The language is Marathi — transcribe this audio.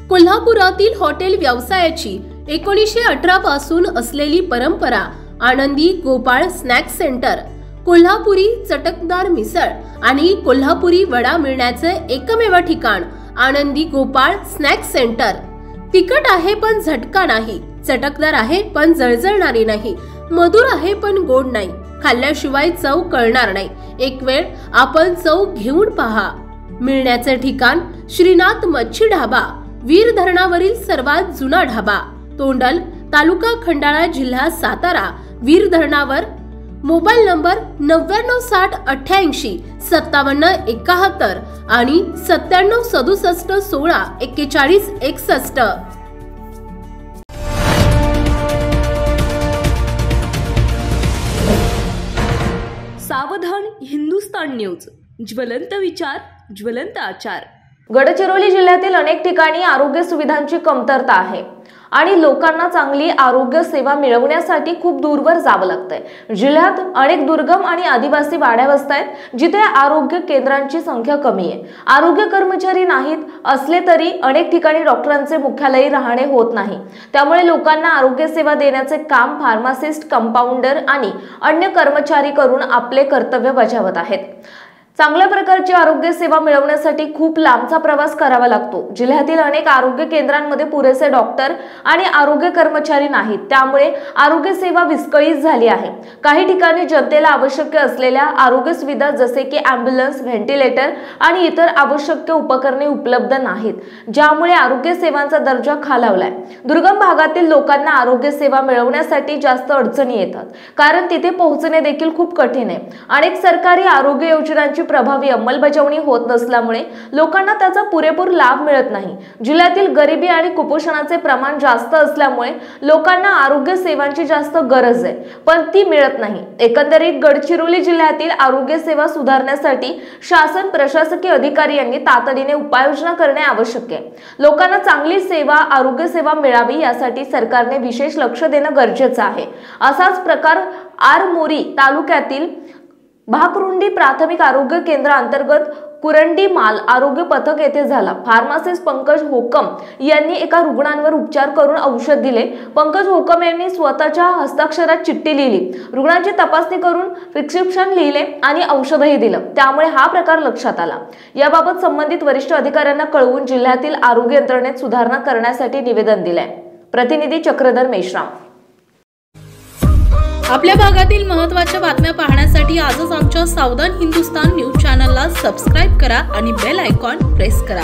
कोल्हापुरातील हॉटेल व्यवसायाची 1918 पासून असलेली परंपरा आनंदी गोपाळ स्नॅक्स सेंटर, कोल्हापुरी चटकदार मिसळ आणि कोल्हापुरी वडा मिळण्याचे एकमेव ठिकाण आनंदी गोपाळ स्नॅक्स सेंटर। तिखट आहे पण झटका नाही, चटकदार आहे पण जळजळणारी नाही, मधुर आहे पण गोड नाही, खाल्ल्याशिवाय चव कळणार नाही। एक वेळ आपण चव घेऊन पहा। मिळण्याचे ठिकाण श्रीनाथ मच्छी ढाबा, वीर धरणावरील सर्वात जुना ढाबा, तोंडल, तालुका खंडाळा, जिल्हा सातारा। वीर धरणावर। मोबाईल नंबर 9968855771 आणि 9767164161। सावधान हिंदुस्तान न्यूज, ज्वलंत विचार, ज्वलंत आचार। गडचिरोली जिल्ह्यातील अनेक ठिकाणी आरोग्य सुविधांची कमतरता आहे आणि लोकांना चांगली आरोग्य सेवा मिळवण्यासाठी खूप दूरवर जावं लागतंय। जिल्ह्यात अनेक दुर्गम आणि आदिवासी वाड्या वस्त्या आहेत जिथे आरोग्य केंद्रांची संख्या कमी आहे। आरोग्य कर्मचारी नाहीत असले तरी अनेक ठिकाणी डॉक्टरांचे मुख्यालयी राहणे होत नाही, त्यामुळे लोकांना आरोग्य सेवा देण्याचे काम फार्मासिस्ट, कंपाऊंडर आणि अन्य कर्मचारी करून आपले कर्तव्य बजावत आहेत। चांगल्या प्रकारची आरोग्य सेवा मिळवण्यासाठी खूप लांबचा प्रवास करावा लागतो। जिल्ह्यातील अनेक आरोग्य केंद्रांमध्ये पुरेसे डॉक्टर आणि आरोग्य कर्मचारी नाहीत, त्यामुळे आरोग्य सेवा विस्कळीत झाली आहे। काही ठिकाणी जनतेला आवश्यक असलेल्या आरोग्य सुविधा जसे की ॲम्ब्युलन्स, व्हेंटिलेटर आणि इतर आवश्यक उपकरणे उपलब्ध नाहीत, ज्यामुळे आरोग्य सेवांचा दर्जा खालावलाय। दुर्गम भागातील लोकांना आरोग्य सेवा मिळवण्यासाठी जास्त अडचणी येतात, कारण तिथे पोहोचणे देखील खूप कठीण आहे। अनेक सरकारी आरोग्य योजनांची प्रभावी अंमलबजावणी होत नसल्यामुळे लोकांना त्याचा पुरेपूर लाभ मिळत नाही। जिल्ह्यातील गरिबी आणि कुपोषणाचे प्रमाण जास्त असल्यामुळे लोकांना आरोग्य सेवांची जास्त गरज आहे, पण ती मिळत नाही। एकंदरीत गडचिरोली जिल्ह्यातील आरोग्य सेवा सुधारण्यासाठी शासन, प्रशासकीय अधिकारी यांनी तातडीने उपाययोजना करणे आवश्यक आहे। लोकांना चांगली सेवा, आरोग्य सेवा मिळावी यासाठी सरकारने विशेष लक्ष देणे गरजेचे आहे। असाच प्रकार आरमोरी तालुक्यातील भाकरुंडी प्राथमिक आरोग्य केंद्र अंतर्गत कुरंडी माल आरोग्य पथक येथे झाला। फार्मासिस्ट पंकज होकम यांनी एका रुग्णांवर उपचार करून औषध दिले। पंकज होकम यांनी स्वतःच्या हस्ताक्षरात चिठ्ठी लिहिली, रुग्णांची तपासणी करून प्रिस्क्रिप्शन लिहिले आणि औषधही दिलं, त्यामुळे हा प्रकार लक्षात आला। याबाबत संबंधित वरिष्ठ अधिकाऱ्यांना कळवून जिल्ह्यातील आरोग्य यंत्रणेत सुधारणा करण्यासाठी निवेदन दिले। प्रतिनिधी चक्रधर मेश्राम। आपल्या भागातील महत्त्वाच्या बातम्या पाहण्यासाठी आजच आमच्या सावधान हिंदुस्तान न्यूज चॅनलला सबस्क्राइब करा आणि बेल आयकॉन प्रेस करा।